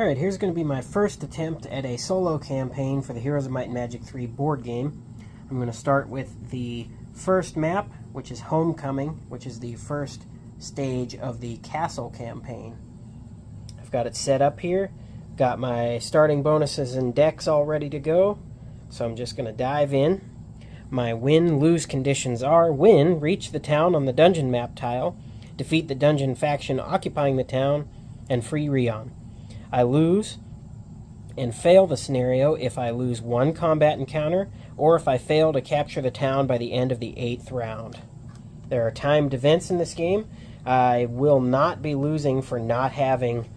Alright, here's going to be my first attempt at a solo campaign for the Heroes of Might and Magic 3 board game. I'm going to start with the first map, which is Homecoming, which is the first stage of the castle campaign. I've got it set up here, got my starting bonuses and decks all ready to go, so I'm just going to dive in. My win-lose conditions are: win, reach the town on the dungeon map tile, defeat the dungeon faction occupying the town, and free Rion. I lose and fail the scenario if I lose one combat encounter or if I fail to capture the town by the end of the 8th round. There are timed events in this game. I will not be losing for not having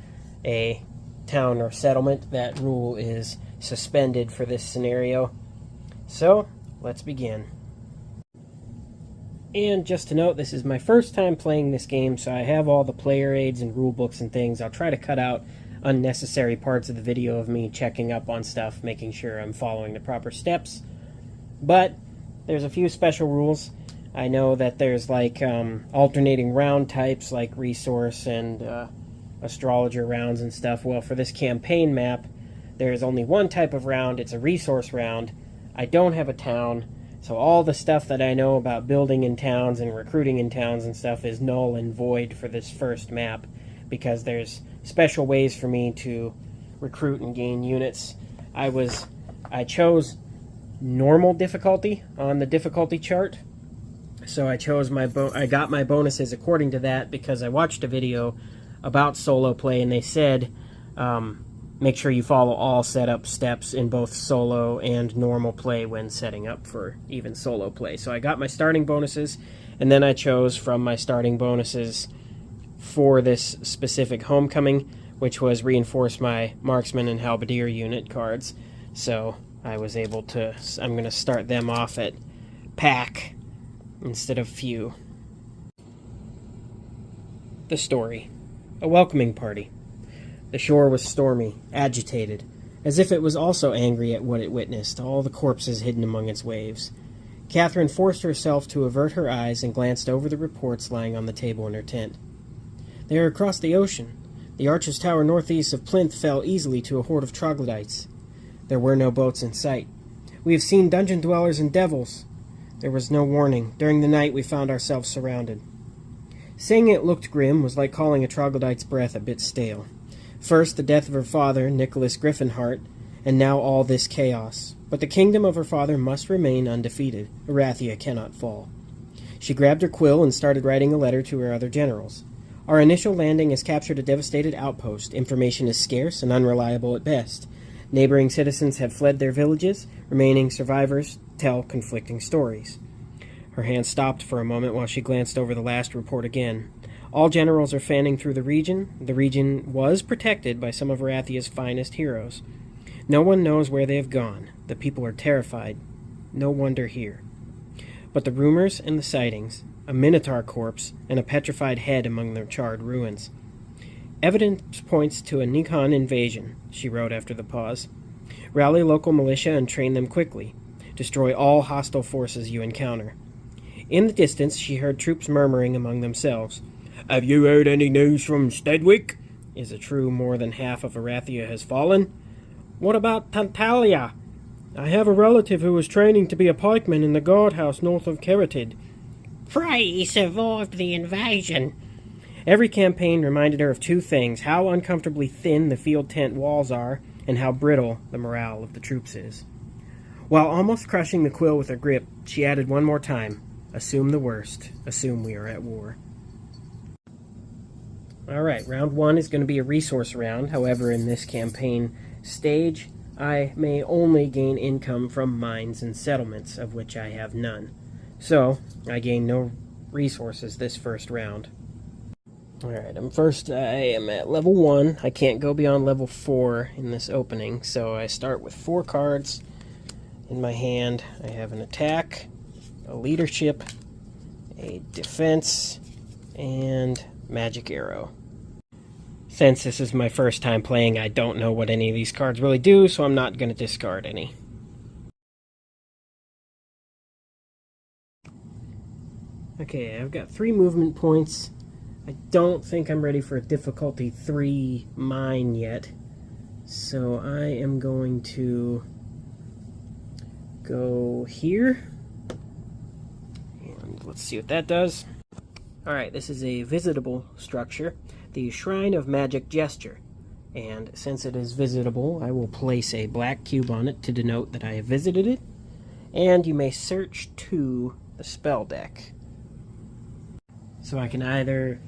a town or settlement. That rule is suspended for this scenario. So, let's begin. And just to note, this is my first time playing this game, so I have all the player aids and rule books and things. I'll try to cut out unnecessary parts of the video of me checking up on stuff, making sure I'm following the proper steps. But there's a few special rules. I know that there's like alternating round types like resource and astrologer rounds and stuff. Well, for this campaign map, there's only one type of round. It's a resource round. I don't have a town, so all the stuff that I know about building in towns and recruiting in towns and stuff is null and void for this first map, because there's special ways for me to recruit and gain units. I chose normal difficulty on the difficulty chart, so I chose I got my bonuses according to that because I watched a video about solo play and they said make sure you follow all setup steps in both solo and normal play when setting up for even solo play. So I got my starting bonuses, and then I chose from my starting bonuses for this specific Homecoming, which was reinforce my Marksman and Halberdier unit cards. So I was able to, I'm going to start them off at pack instead of few. The story. A welcoming party. The shore was stormy, agitated, as if it was also angry at what it witnessed, all the corpses hidden among its waves. Catherine forced herself to avert her eyes and glanced over the reports lying on the table in her tent. They are across the ocean. The Archer's Tower northeast of Plinth fell easily to a horde of troglodytes. There were no boats in sight. We have seen dungeon dwellers and devils. There was no warning. During the night we found ourselves surrounded. Saying it looked grim was like calling a troglodyte's breath a bit stale. First, the death of her father, Nicholas Griffinhart, and now all this chaos. But the kingdom of her father must remain undefeated. Arathia cannot fall. She grabbed her quill and started writing a letter to her other generals. Our initial landing has captured a devastated outpost. Information is scarce and unreliable at best. Neighboring citizens have fled their villages. Remaining survivors tell conflicting stories. Her hand stopped for a moment while she glanced over the last report again. All generals are fanning through the region. The region was protected by some of Arathia's finest heroes. No one knows where they have gone. The people are terrified. No wonder here. But the rumors and the sightings, a minotaur corpse and a petrified head among the charred ruins. Evidence points to a Nikon invasion, she wrote after the pause. Rally local militia and train them quickly. Destroy all hostile forces you encounter. In the distance, she heard troops murmuring among themselves. Have you heard any news from Stedwick? Is it true more than half of Arathia has fallen? What about Tantalia? I have a relative who was training to be a pikeman in the guardhouse north of Keratid. Pray he survived the invasion. Every campaign reminded her of two things: how uncomfortably thin the field tent walls are, and how brittle the morale of the troops is. While almost crushing the quill with her grip, she added one more time, assume the worst, assume we are at war. Alright, round one is going to be a resource round. However, in this campaign stage, I may only gain income from mines and settlements, of which I have none. So, I gain no resources this first round. Alright, I am at level 1. I can't go beyond level 4 in this opening, so I start with 4 cards in my hand. I have an attack, a leadership, a defense, and magic arrow. Since this is my first time playing, I don't know what any of these cards really do, so I'm not going to discard any. Okay, I've got 3 movement points. I don't think I'm ready for a difficulty 3 mine yet. So I am going to go here, and let's see what that does. Alright, this is a visitable structure, the Shrine of Magic Gesture. And since it is visitable, I will place a black cube on it to denote that I have visited it. And you may search to the spell deck. So I can either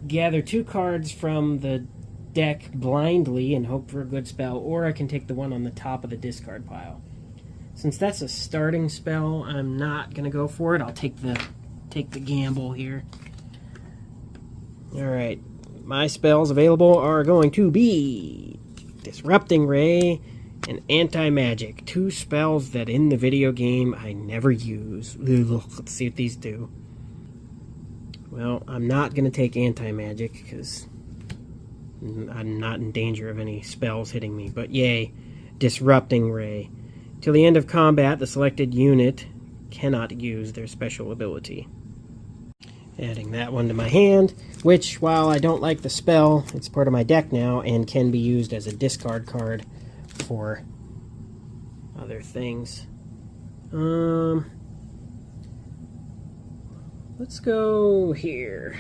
gather 2 cards from the deck blindly and hope for a good spell, or I can take the one on the top of the discard pile. Since that's a starting spell, I'm not going to go for it. I'll take the gamble here. Alright, my spells available are going to be Disrupting Ray and Anti-Magic. 2 spells that in the video game I never use. Let's see what these do. Well, I'm not going to take Anti-Magic because I'm not in danger of any spells hitting me. But yay, Disrupting Ray. Till the end of combat, the selected unit cannot use their special ability. Adding that one to my hand, which, while I don't like the spell, it's part of my deck now and can be used as a discard card for other things. Let's go here.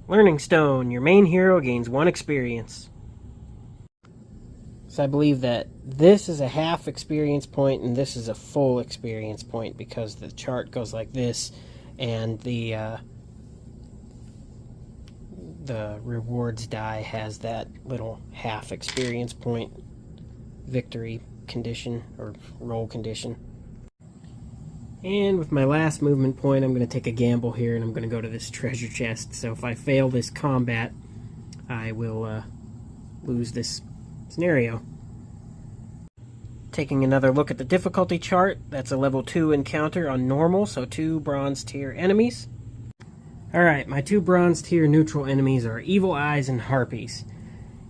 Learning Stone. Your main hero gains 1 experience. So I believe that this is a half experience point and this is a full experience point because the chart goes like this, and the rewards die has that little half experience point victory condition or roll condition. And with my last movement point, I'm going to take a gamble here and I'm going to go to this treasure chest. So if I fail this combat, I will lose this scenario. Taking another look at the difficulty chart, that's a level 2 encounter on normal, so 2 bronze tier enemies. Alright, my 2 bronze tier neutral enemies are Evil Eyes and Harpies.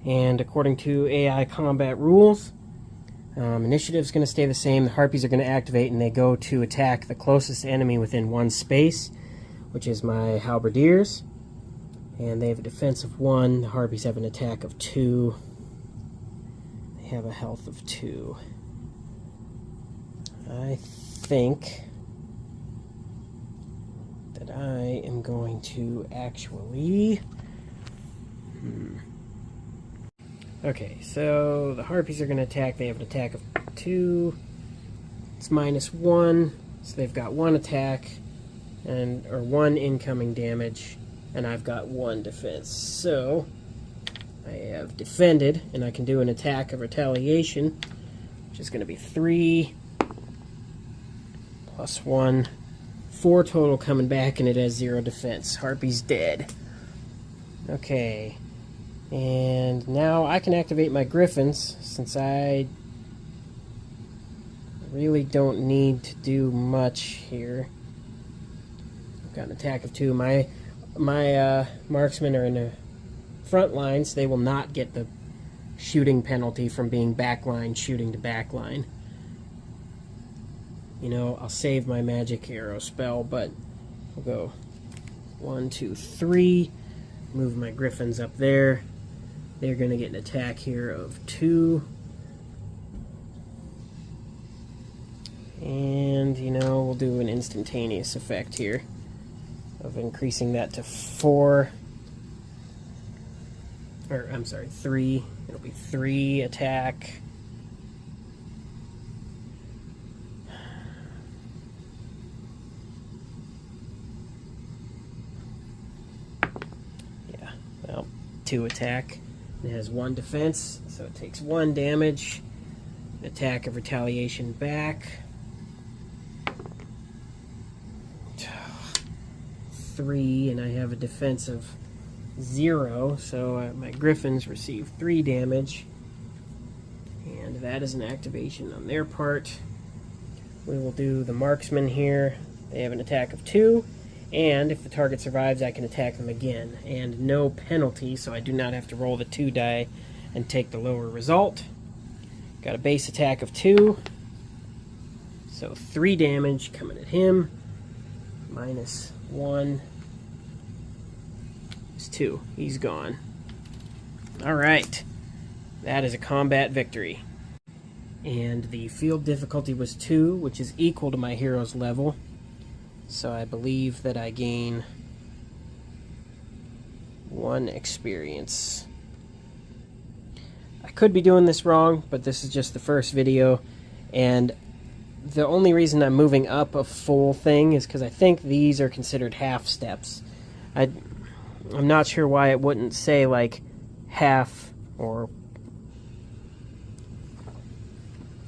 And according to AI combat rules, initiative's going to stay the same. The Harpies are going to activate and they go to attack the closest enemy within 1 space, which is my Halberdiers. And they have a defense of 1. The Harpies have an attack of 2. They have a health of 2. I think that I am going to actually... Okay, so the Harpies are going to attack. They have an attack of 2. It's -1, so they've got 1 attack, or 1 incoming damage, and I've got 1 defense. So I have defended, and I can do an attack of retaliation, which is going to be 3 plus 1, 4 total coming back, and it has 0 defense. Harpy's dead. Okay, and now I can activate my Griffins, since I really don't need to do much here. I've got an attack of 2. My marksmen are in the front lines. They will not get the shooting penalty from being backline shooting to backline. You know, I'll save my magic arrow spell, but we'll go 1, 2, 3. Move my Griffins up there. They're going to get an attack here of 2. And, you know, we'll do an instantaneous effect here of increasing that to 4. Or, I'm sorry, 3. It'll be 3 attack. Yeah, well, 2 attack. It has 1 defense, so it takes 1 damage. Attack of retaliation back. 3, and I have a defense of 0, so my Griffins receive 3 damage. And that is an activation on their part. We will do the marksman here. They have an attack of 2, and if the target survives, I can attack them again. And no penalty, so I do not have to roll the 2 die and take the lower result. Got a base attack of 2, so 3 damage coming at him. -1. is 2. He's gone. Alright. That is a combat victory. And the field difficulty was 2, which is equal to my hero's level. So I believe that I gain 1 experience. I could be doing this wrong, but this is just the first video. And the only reason I'm moving up a full thing is because I think these are considered half steps. I'm not sure why it wouldn't say like half, or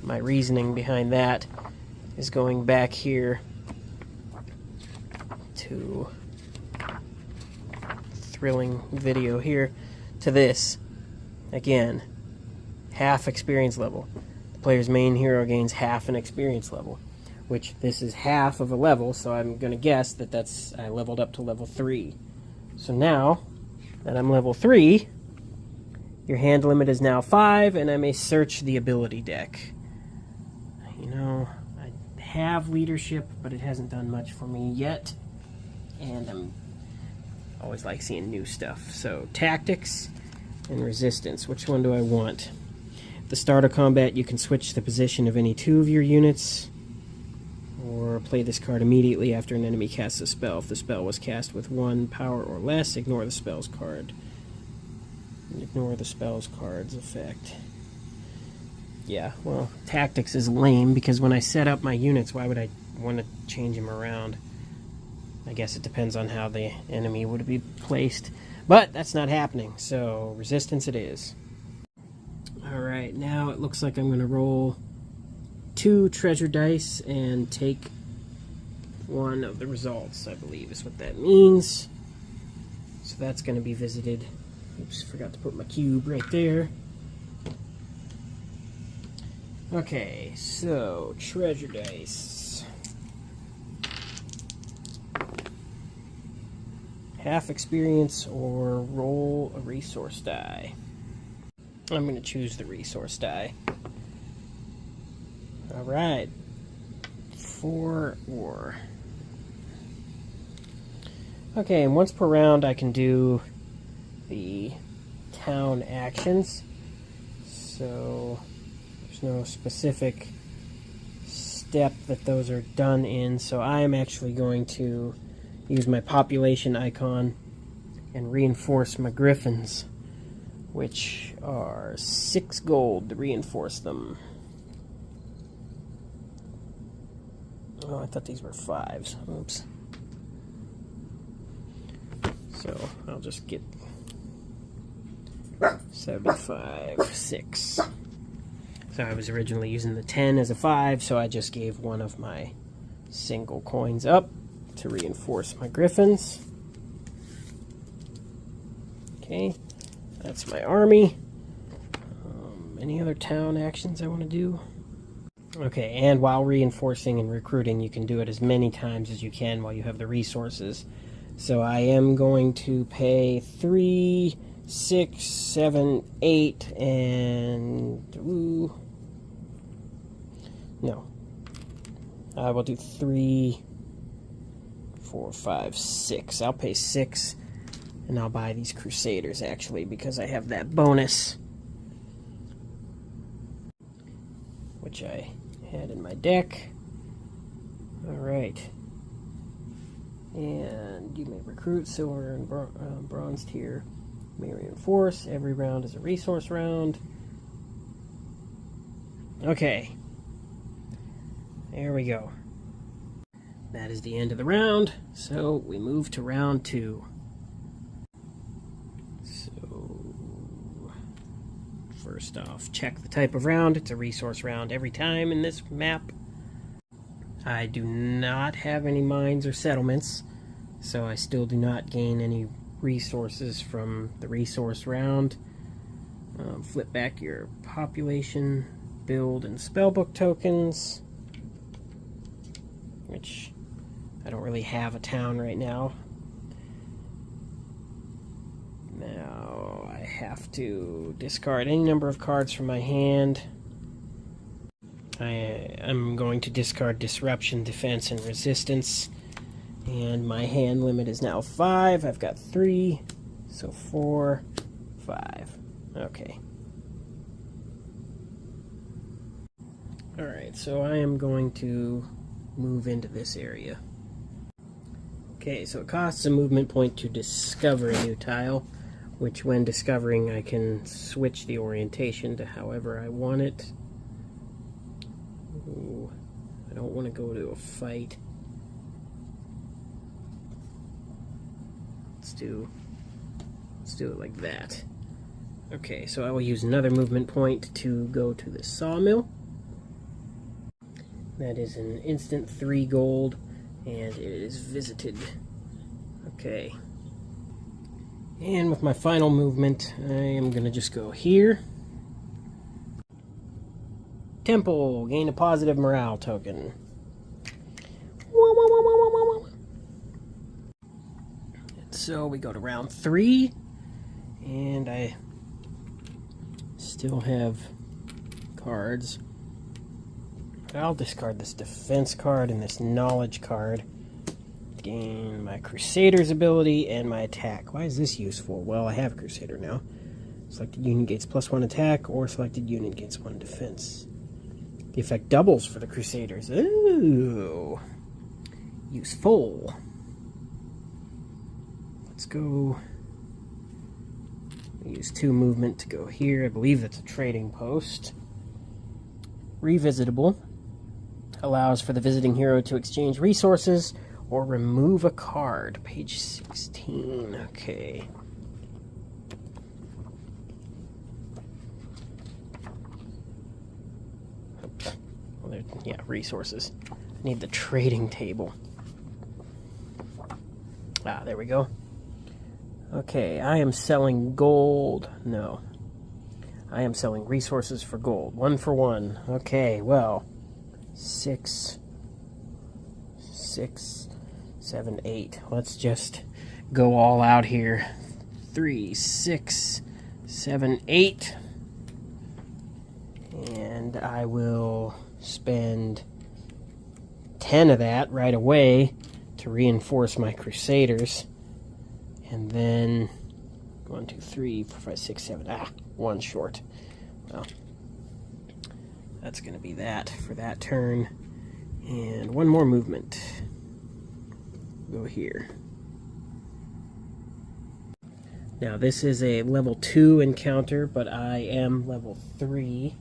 my reasoning behind that is going back here to thrilling video here to this. Again, half experience level. The player's main hero gains half an experience level, which this is half of a level, so I'm going to guess that I leveled up to level 3. So now that I'm level 3, your hand limit is now 5, and I may search the ability deck. You know, I have leadership, but it hasn't done much for me yet, and I'm always like seeing new stuff. So tactics and resistance, which one do I want? At the start of combat, you can switch the position of any 2 of your units, or play this card immediately after an enemy casts a spell. If the spell was cast with 1 power or less, ignore the spell's card. Ignore the spell's card's effect. Yeah, well, tactics is lame, because when I set up my units, why would I want to change them around? I guess it depends on how the enemy would be placed. But that's not happening, so resistance it is. Alright, now it looks like I'm going to roll 2 treasure dice and take 1 of the results, I believe is what that means. So that's going to be visited. Oops, forgot to put my cube right there. Okay, so treasure dice. Half experience or roll a resource die. I'm going to choose the resource die. Alright. 4 ore. Okay, and once per round I can do the town actions. So there's no specific step that those are done in. So I am actually going to use my population icon and reinforce my griffins, which are 6 gold to reinforce them. Oh, I thought these were 5s. Oops. So I'll just get 75, 6. So I was originally using the 10 as a 5, so I just gave 1 of my single coins up to reinforce my griffins. Okay, that's my army. Any other town actions I want to do? Okay, and while reinforcing and recruiting, you can do it as many times as you can while you have the resources. So I am going to pay 3, 6, 7, 8, and... Ooh, no. I will do 3, 4, 5, 6. I'll pay 6, and I'll buy these Crusaders, actually, because I have that bonus, which I had in my deck. Alright. And you may recruit silver and bronze tier. You may reinforce. Every round is a resource round. Okay. There we go. That is the end of the round. So we move to round 2. So first off, check the type of round. It's a resource round every time in this map. I do not have any mines or settlements, so I still do not gain any resources from the resource round. Flip back your population, build, and spellbook tokens, which I don't really have a town right now. Now I have to discard any number of cards from my hand. I'm going to discard Disruption, Defense, and Resistance. And my hand limit is now 5. I've got 3, So 4, 5. Okay. Alright, so I am going to move into this area. Okay, so it costs a movement point to discover a new tile, which when discovering I can switch the orientation to however I want it. Ooh, I don't want to go to a fight. Let's do it like that. Okay, so I will use another movement point to go to the sawmill. That is an instant 3 gold, and it is visited. Okay. And with my final movement, I am going to just go here. Temple, gain a positive morale token. And so we go to round 3, and I still have cards. I'll discard this defense card and this knowledge card. Gain my Crusader's ability and my attack. Why is this useful? Well, I have Crusader now. Selected unit gains +1 attack, or selected unit gains 1 defense. The effect doubles for the Crusaders. Ooh. Useful. Let's go. Use 2 movement to go here. I believe that's a trading post. Revisitable. Allows for the visiting hero to exchange resources or remove a card. Page 16. Okay. Well, yeah, resources. I need the trading table. Ah, there we go. Okay, I am selling gold. No. I am selling resources for gold. 1 for 1. Okay, well. 6, 7, 8. Let's just go all out here. 3, 6, 7, 8. And I will spend 10 of that right away to reinforce my Crusaders. And then 1, 2, 3, 4, 5, 6, 7. Ah, 1 short. Well, that's going to be that for that turn. And 1 more movement. Go here. Now this is a level 2 encounter, but I am level 3.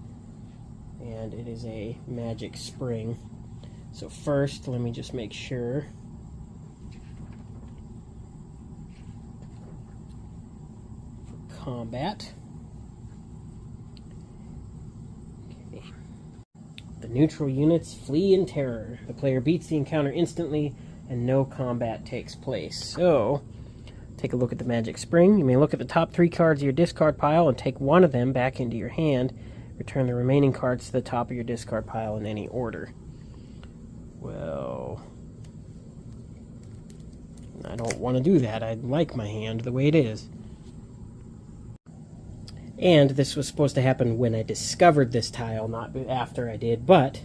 And it is a magic spring. So first, let me just make sure. For combat. The neutral units flee in terror. The player beats the encounter instantly, and no combat takes place. So, take a look at the Magic Spring. You may look at the top 3 cards of your discard pile and take 1 of them back into your hand. Return the remaining cards to the top of your discard pile in any order. Well, I don't want to do that. I like my hand the way it is. And this was supposed to happen when I discovered this tile, not after I did, but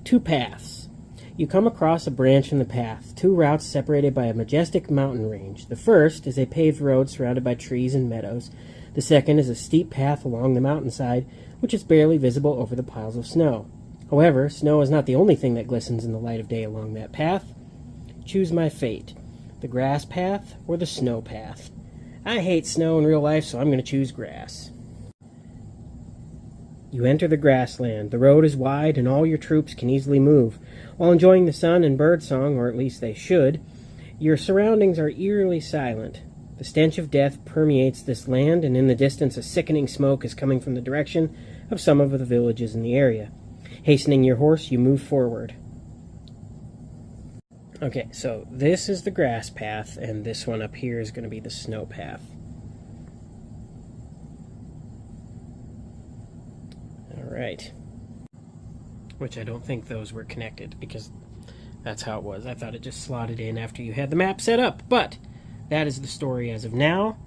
2 paths. You come across a branch in the path, 2 routes separated by a majestic mountain range. The first is a paved road surrounded by trees and meadows. The second is a steep path along the mountainside, which is barely visible over the piles of snow. However, snow is not the only thing that glistens in the light of day along that path. Choose my fate, the grass path or the snow path. I hate snow in real life, so I'm going to choose grass. You enter the grassland. The road is wide and all your troops can easily move. While enjoying the sun and birdsong, or at least they should, your surroundings are eerily silent. The stench of death permeates this land, and in the distance a sickening smoke is coming from the direction of some of the villages in the area. Hastening your horse, you move forward. Okay, so this is the grass path, and this one up here is going to be the snow path. Alright. Which I don't think those were connected, because that's how it was. I thought it just slotted in after you had the map set up, but that is the story as of now,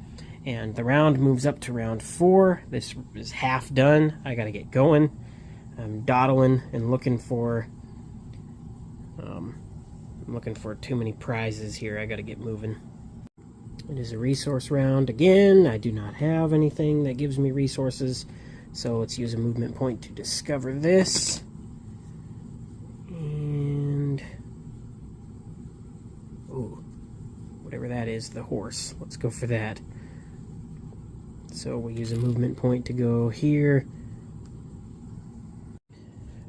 and the round moves up to round 4. This is half done. I gotta get going. I'm dawdling and looking for I'm looking for too many prizes here. I gotta get moving. It is a resource round again. I do not have anything that gives me resources, so let's use a movement point to discover this. And ooh, whatever that is, the horse. Let's go for that. So we'll use a movement point to go here.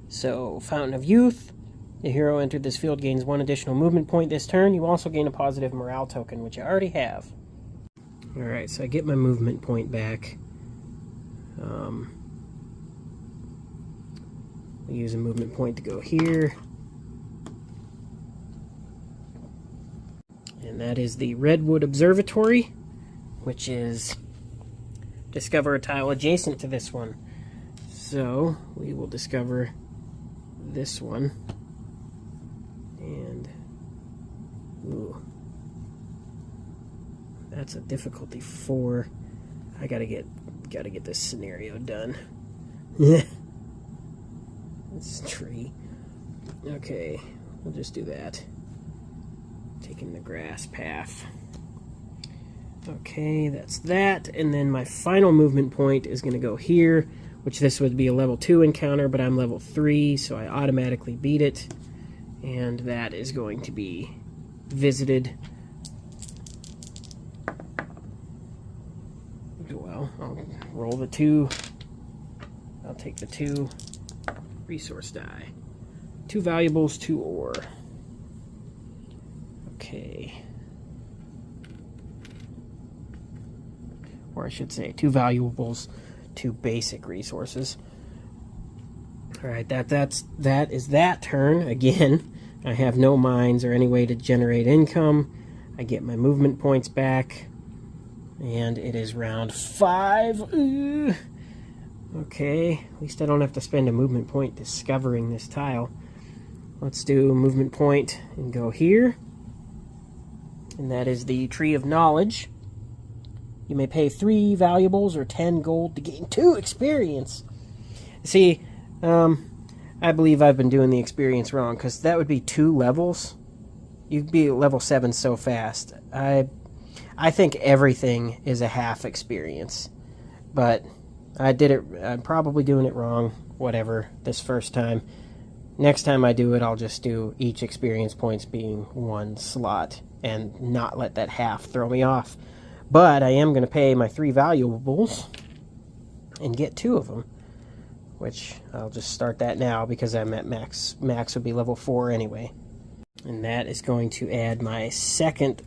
So, Fountain of Youth. The hero entered this field gains 1 additional movement point this turn. You also gain a positive morale token, which I already have. Alright, so I get my movement point back. We'll use a movement point to go here. And that is the Redwood Observatory, which is discover a tile adjacent to this one. So, we will discover this one. And ooh, that's a difficulty 4. I gotta get this scenario done. This tree. Okay, we'll just do that. Taking the grass path. Okay, that's that. And then my final movement point is going to go here, which this would be a level 2 encounter, but I'm level 3, so I automatically beat it. And that is going to be visited. Well, I'll roll the 2. I'll take the 2 resource die. 2 valuables, 2 ore. Okay. Or I should say 2 valuables, 2 basic resources. Alright, that is that turn. Again, I have no mines or any way to generate income. I get my movement points back. And it is round 5. Okay, at least I don't have to spend a movement point discovering this tile. Let's do a movement point and go here. And that is the Tree of Knowledge. You may pay 3 valuables or 10 gold to gain 2 experience. See, I believe I've been doing the experience wrong, because that would be 2 levels. You'd be at level 7 so fast. I think everything is a half experience. But I'm probably doing it wrong, whatever, this first time. Next time I do it, I'll just do each experience points being 1 slot, and not let that half throw me off. But I am going to pay my 3 valuables and get 2 of them. Which I'll just start that now because I'm at max. Max would be level 4 anyway. And that is going to add my second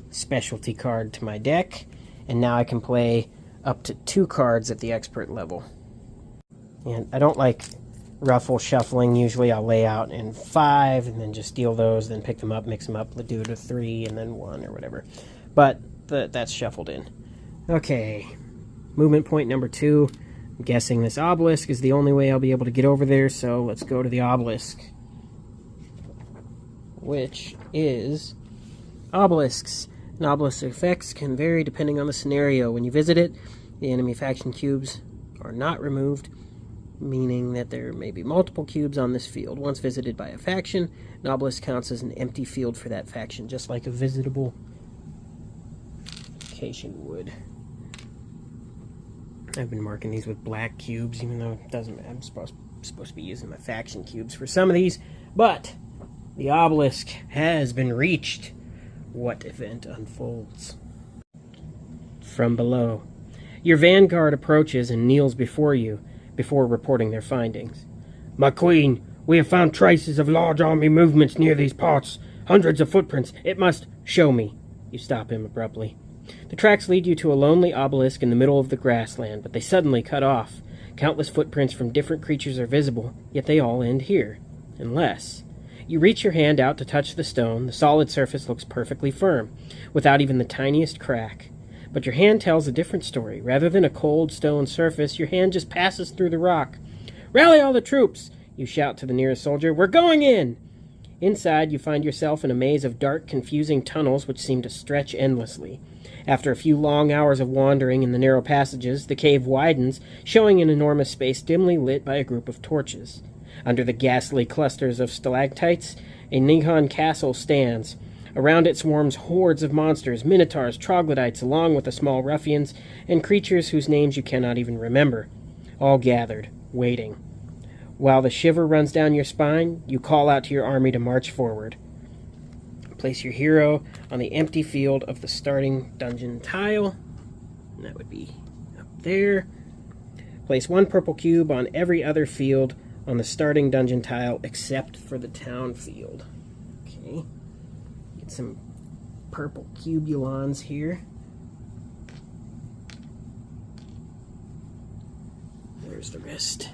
specialty card to my deck. And now I can play up to 2 cards at the expert level. And I don't like ruffle shuffling. Usually I'll lay out in 5 and then just deal those, then pick them up, mix them up, do it to 3 and then 1 or whatever. But that's shuffled in. Okay, movement point number 2. I'm guessing this obelisk is the only way I'll be able to get over there, so let's go to the obelisk. Which is obelisks. And obelisk effects can vary depending on the scenario. When you visit it, the enemy faction cubes are not removed, meaning that there may be multiple cubes on this field. Once visited by a faction, an obelisk counts as an empty field for that faction, just like a visitable location would. I've been marking these with black cubes, even though it doesn't. I'm supposed to be using my faction cubes for some of these, but the obelisk has been reached. What event unfolds? From below, your vanguard approaches and kneels before you, before reporting their findings. My queen, we have found traces of large army movements near these parts. Hundreds of footprints. It must show me. You stop him abruptly. The tracks lead you to a lonely obelisk in the middle of the grassland, but they suddenly cut off. Countless footprints from different creatures are visible, yet they all end here. Unless you reach your hand out to touch the stone, the solid surface looks perfectly firm, without even the tiniest crack. But your hand tells a different story. Rather than a cold stone surface, your hand just passes through the rock. Rally all the troops! You shout to the nearest soldier. We're going in! Inside, you find yourself in a maze of dark, confusing tunnels which seem to stretch endlessly. After a few long hours of wandering in the narrow passages, the cave widens, showing an enormous space dimly lit by a group of torches. Under the ghastly clusters of stalactites, a Nihon castle stands. Around it swarms hordes of monsters, minotaurs, troglodytes, along with the small ruffians and creatures whose names you cannot even remember, all gathered, waiting. While the shiver runs down your spine, you call out to your army to march forward. Place your hero on the empty field of the starting dungeon tile. And that would be up there. Place one purple cube on every other field on the starting dungeon tile except for the town field. Okay. Get some purple cubulons here. There's the rest.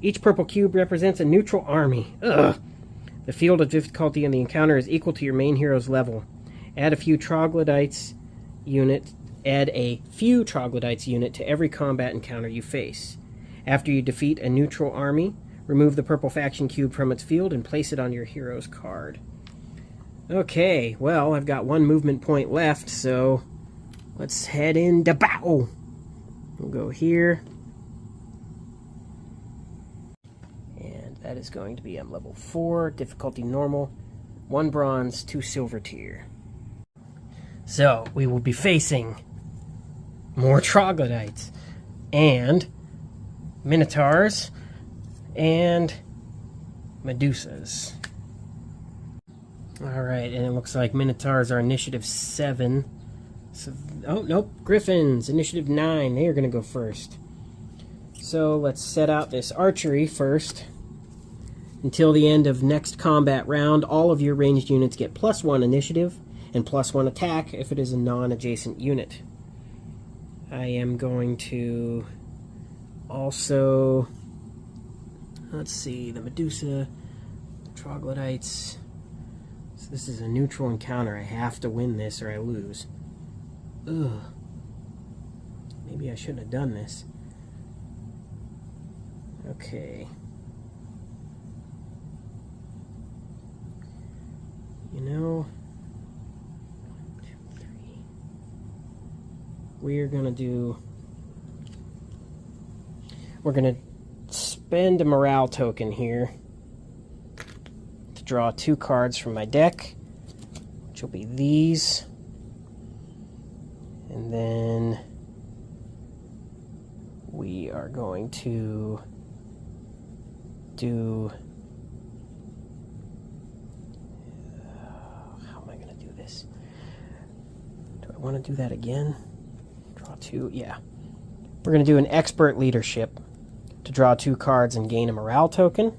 Each purple cube represents a neutral army. Ugh. The field of difficulty in the encounter is equal to your main hero's level. Add a few troglodytes unit to every combat encounter you face. After you defeat a neutral army, remove the purple faction cube from its field and place it on your hero's card. Okay, well, I've got one movement point left, so let's head into battle. We'll go here. And that is going to be on level 4, difficulty normal, 1 bronze, 2 silver tier. So, we will be facing more troglodytes, and minotaurs, and medusas. Alright, and it looks like minotaurs are initiative 7. So, oh, nope, griffins, initiative 9. They are going to go first. So, let's set out this archery first. Until the end of next combat round, all of your ranged units get +1 initiative and +1 attack if it is a non-adjacent unit. I am going to also, let's see, the Medusa, troglodytes. So this is a neutral encounter. I have to win this or I lose. Ugh. Maybe I shouldn't have done this. Okay. You know, we're going to spend a morale token here to draw 2 cards from my deck, which will be these. And then we are going to do... how am I going to do this? Do I want to do that again? Draw 2, yeah. We're going to do an expert leadership to draw 2 cards and gain a morale token.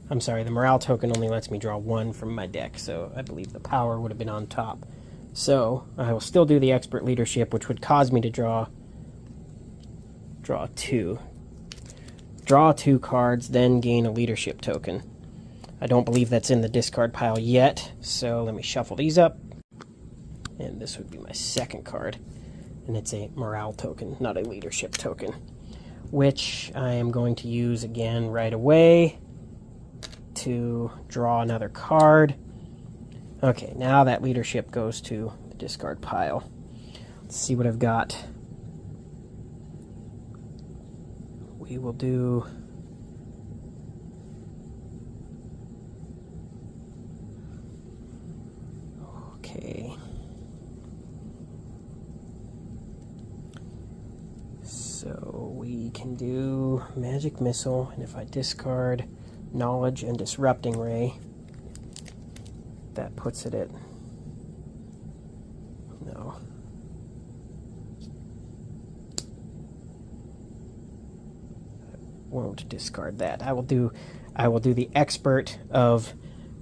I'm sorry, the morale token only lets me draw 1 from my deck, so I believe the power would have been on top. So I will still do the expert leadership, which would cause me to draw 2. Draw 2 cards, then gain a leadership token. I don't believe that's in the discard pile yet, so let me shuffle these up. And this would be my second card. And it's a morale token, not a leadership token, which I am going to use again right away to draw another card. Okay, now that leadership goes to the discard pile. Let's see what I've got. We will do... okay. So we can do Magic Missile, and if I discard Knowledge and Disrupting Ray, that puts it at... no. I won't discard that. I will do the Expert of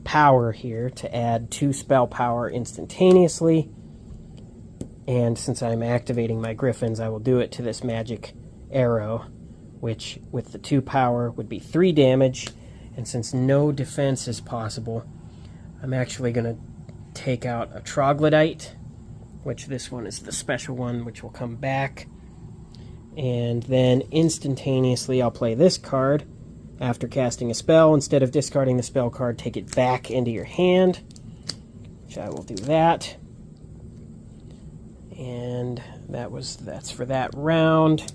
Power here to add 2 spell power instantaneously. And since I'm activating my griffins, I will do it to this magic arrow, which with the 2 power would be 3 damage. And since no defense is possible, I'm actually going to take out a troglodyte, which this one is the special one, which will come back. And then instantaneously I'll play this card. After casting a spell, instead of discarding the spell card, take it back into your hand, which I will do that. And that's for that round.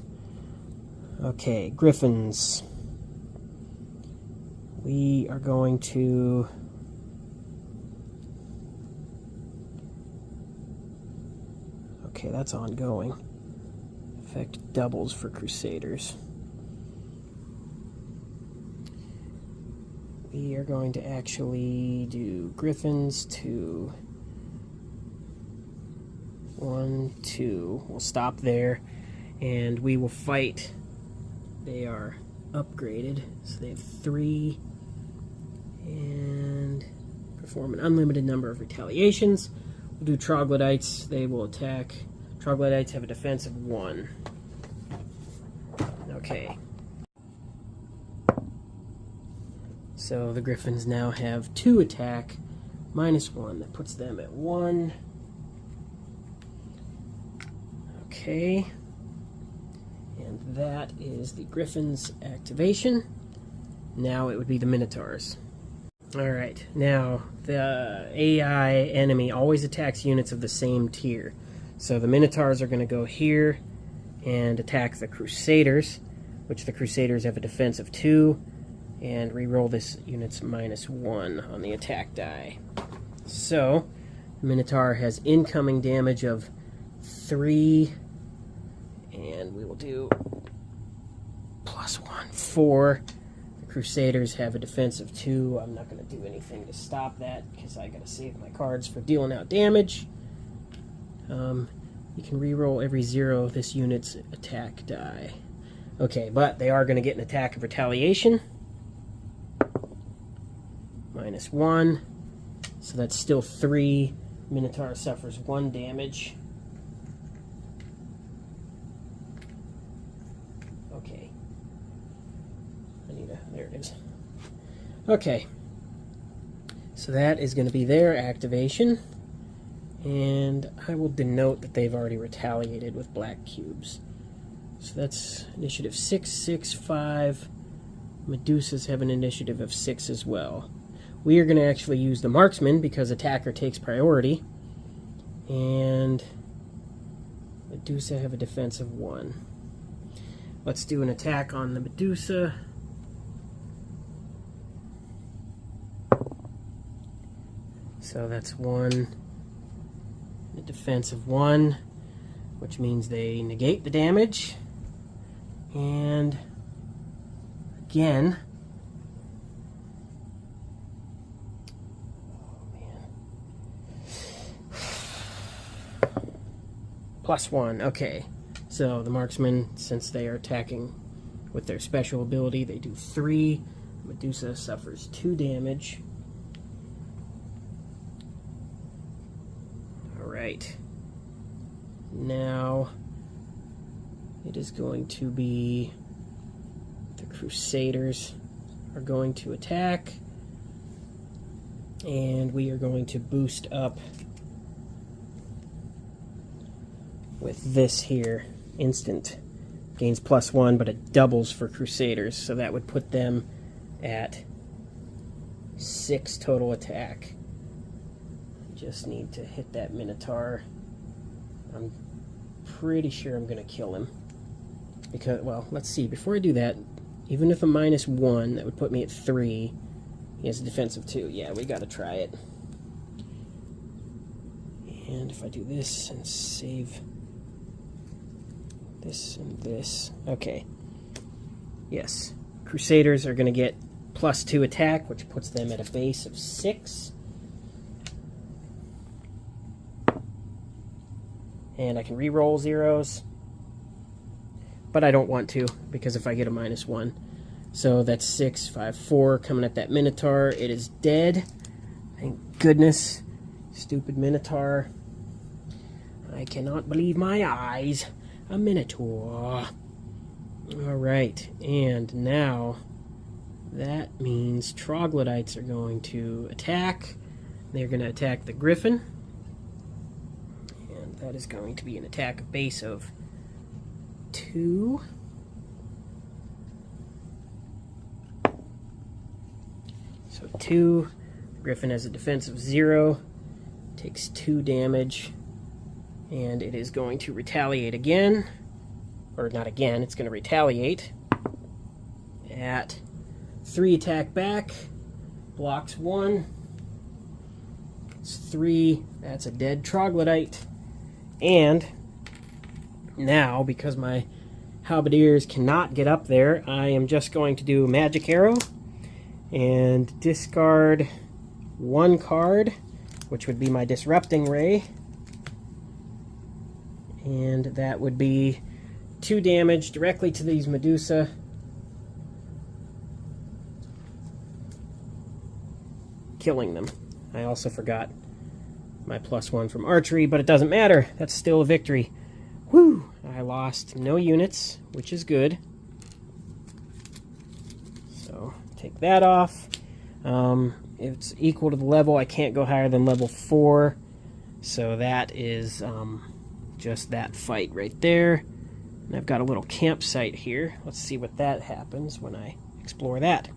Okay, griffins. we are going to okay, that's ongoing. Effect doubles for Crusaders. We are going to actually do Griffins to 1, 2. We'll stop there, and we will fight. They are upgraded, so they have 3, and perform an unlimited number of retaliations. We'll do Troglodytes. They will attack. Troglodytes have a defense of 1. Okay. So the Griffins now have 2 attack, -1. That puts them at 1. Okay. And that is the Griffins' activation. Now it would be the Minotaurs. Alright, now the AI enemy always attacks units of the same tier. So the Minotaurs are going to go here and attack the Crusaders, which the Crusaders have a defense of 2. And re-roll this unit's -1 on the attack die. So, Minotaur has incoming damage of 3, and we will do +1, 4. The Crusaders have a defense of 2. I'm not going to do anything to stop that because I got to save my cards for dealing out damage. You can re-roll every 0 this unit's attack die. Okay, but they are going to get an attack of retaliation. -1, so that's still 3. Minotaur suffers 1 damage. Okay. There it is. Okay. So that is going to be their activation. And I will denote that they've already retaliated with black cubes. So that's initiative 6, 6, 5. Medusas have an initiative of 6 as well. We are going to actually use the marksman because attacker takes priority. And Medusa have a defense of 1. Let's do an attack on the Medusa. So that's 1. A defense of 1, which means they negate the damage. And again, +1. Okay, so the marksmen, since they are attacking with their special ability, they do 3. Medusa suffers 2 damage. Alright. Now it is going to be the Crusaders are going to attack, and we are going to boost up with this here. Instant gains +1, but it doubles for Crusaders, so that would put them at 6 total attack. Just need to hit that Minotaur. I'm pretty sure I'm going to kill him. Because, well, let's see. Before I do that, even if a -1, that would put me at 3. He has a defense of 2. Yeah, we got to try it. And if I do this and save this and this. Okay. Yes. Crusaders are going to get +2 attack, which puts them at a base of 6. And I can re-roll zeros. But I don't want to, because if I get a -1. So that's 6, 5, 4 coming at that Minotaur. It is dead. Thank goodness. Stupid Minotaur. I cannot believe my eyes. A Minotaur. Alright, and now that means Troglodytes are going to attack. They're going to attack the Griffin. And that is going to be an attack base of 2. So 2. The Griffin has a defense of 0. Takes 2 damage. And it is going to retaliate again. Or not again, it's going to retaliate at 3 attack back, blocks 1. It's 3. That's a dead troglodyte. And now, because my halberdiers cannot get up there, I am just going to do Magic Arrow and discard 1 card, which would be my Disrupting Ray. And that would be 2 damage directly to these Medusa. Killing them. I also forgot my +1 from archery, but it doesn't matter. That's still a victory. Whew! I lost no units, which is good. So, take that off. It's equal to the level. I can't go higher than level 4. So that is just that fight right there. And I've got a little campsite here. Let's see what that happens when I explore that.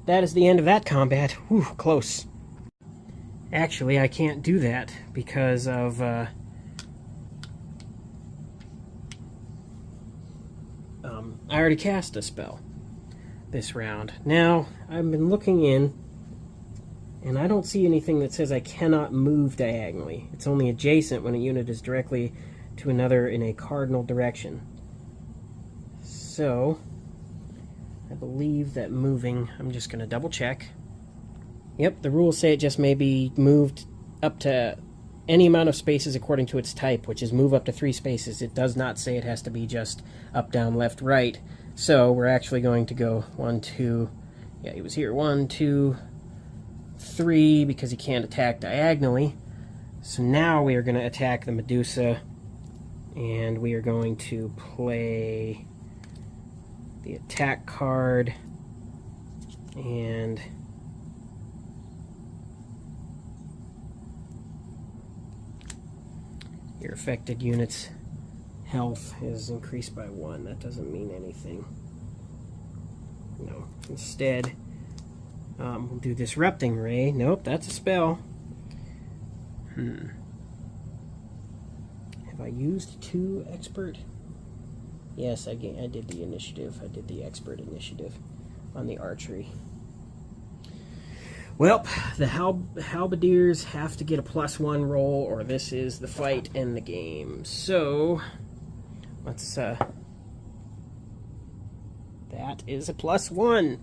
That is the end of that combat. Whew, close. Actually, I can't do that because of I already cast a spell this round. Now, I've been looking in, and I don't see anything that says I cannot move diagonally. It's only adjacent when a unit is directly to another in a cardinal direction. So, I believe that moving, I'm just going to double check. Yep, the rules say it just may be moved up to any amount of spaces according to its type, which is move up to 3 spaces. It does not say it has to be just up, down, left, right. So we're actually going to go 1, 2, yeah, he was here, 1, 2, 3, because he can't attack diagonally. So now we are going to attack the Medusa, and we are going to play the attack card, and your affected unit's health is increased by 1. That doesn't mean anything. No. Instead, we'll do Disrupting Ray. Nope, that's a spell. Have I used 2 expert? Yes, I did the initiative. I did the expert initiative on the archery. Well, the halberdiers have to get a +1 roll, or this is the fight and the game. So, let's, that is a +1,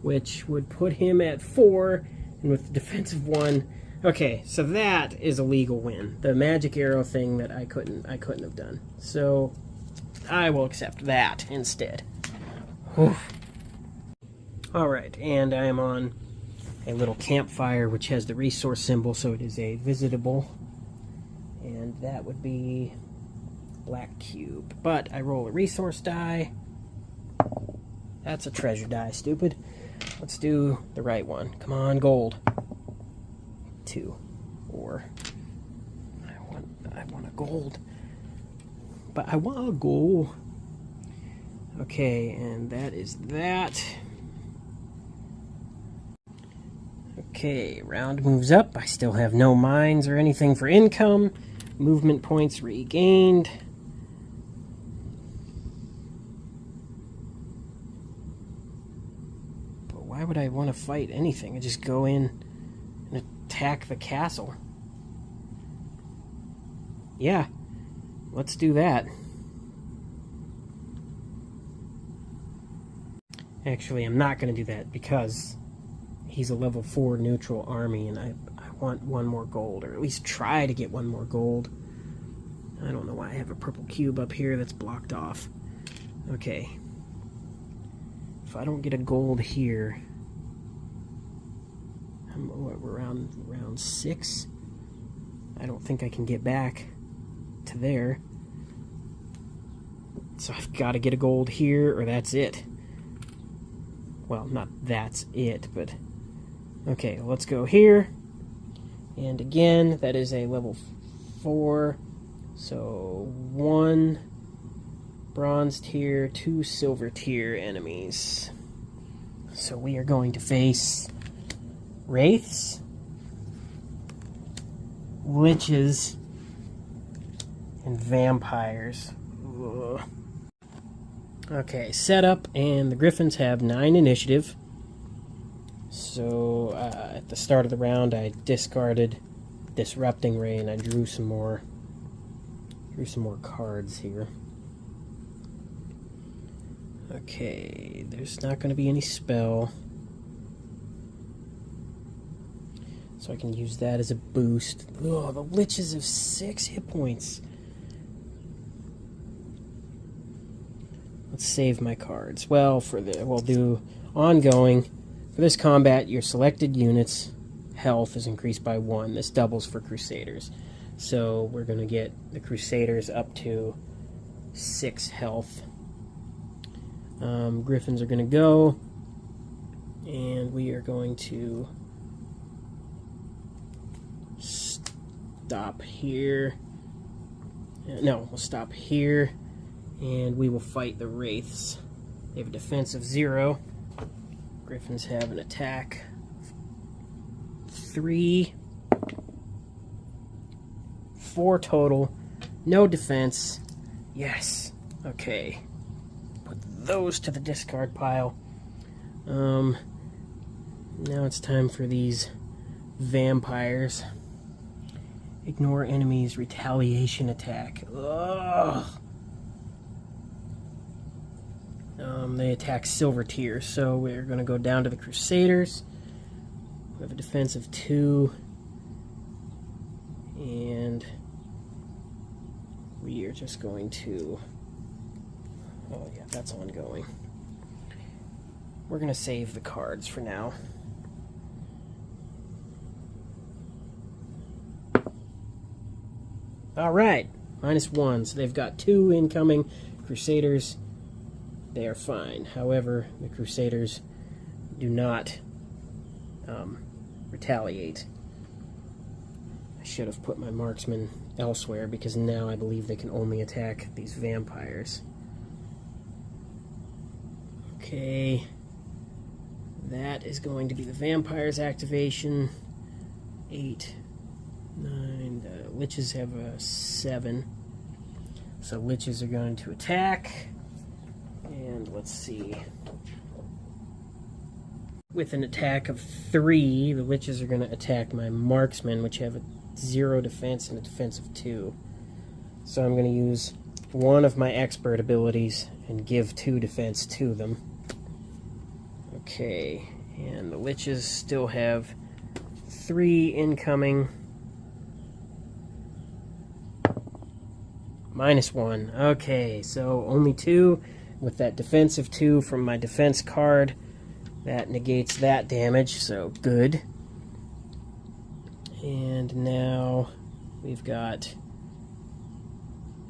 which would put him at 4, and with the defensive 1, okay, so that is a legal win. The magic arrow thing that I couldn't have done. So, I will accept that instead. Alright, and I am on a little campfire which has the resource symbol, so it is a visitable, and that would be black cube. But I roll a resource die. That's a treasure die, stupid. Let's do the right one. Come on, gold. 2. Or I want a gold. But I want a gold. Okay, and that is that. Okay, round moves up. I still have no mines or anything for income. Movement points regained. But why would I want to fight anything? I just go in and attack the castle. Yeah, let's do that. Actually, I'm not going to do that because he's a level 4 neutral army, and I want 1 more gold, or at least try to get 1 more gold. I don't know why I have a purple cube up here that's blocked off. Okay. If I don't get a gold here, we're around round 6. I don't think I can get back to there. So I've got to get a gold here, or that's it. Well, not that's it, but okay, let's go here. And again, that is a level 4. So 1 bronze tier, 2 silver tier enemies. So we are going to face wraiths, witches, and vampires. Ugh. Okay, setup, and the Griffins have 9 initiative. So at the start of the round, I discarded Disrupting Ray, and I drew some more cards here. Okay, there's not going to be any spell, so I can use that as a boost. Oh, the Liches have 6 hit points. Let's save my cards. Well, we'll do ongoing. For this combat, your selected unit's health is increased by 1. This doubles for Crusaders. So we're going to get the Crusaders up to 6 health. Griffins are going to go, and we are going to stop here. No, we'll stop here, and we will fight the Wraiths. They have a defense of 0. Griffins have an attack 3. 4 total. No defense. Yes. Okay. Put those to the discard pile. Now it's time for these vampires. Ignore enemy's retaliation attack. Ugh. They attack Silver Tier, so we're going to go down to the Crusaders. We have a defense of 2. And we are just going to... Oh yeah, that's ongoing. We're going to save the cards for now. Alright, -1. So they've got 2 incoming. Crusaders, they are fine. However, the Crusaders do not retaliate. I should have put my marksman elsewhere, because now I believe they can only attack these vampires. Okay, that is going to be the vampires' activation. 8, 9, the Liches have a 7. So Liches are going to attack. And let's see. With an attack of 3, the Liches are going to attack my marksmen, which have a 0 defense and a defense of 2. So I'm going to use one of my expert abilities and give 2 defense to them. Okay, and the Liches still have 3 incoming. -1. Okay, so only 2 with that defense of 2 from my defense card. That negates that damage, so good. And now we've got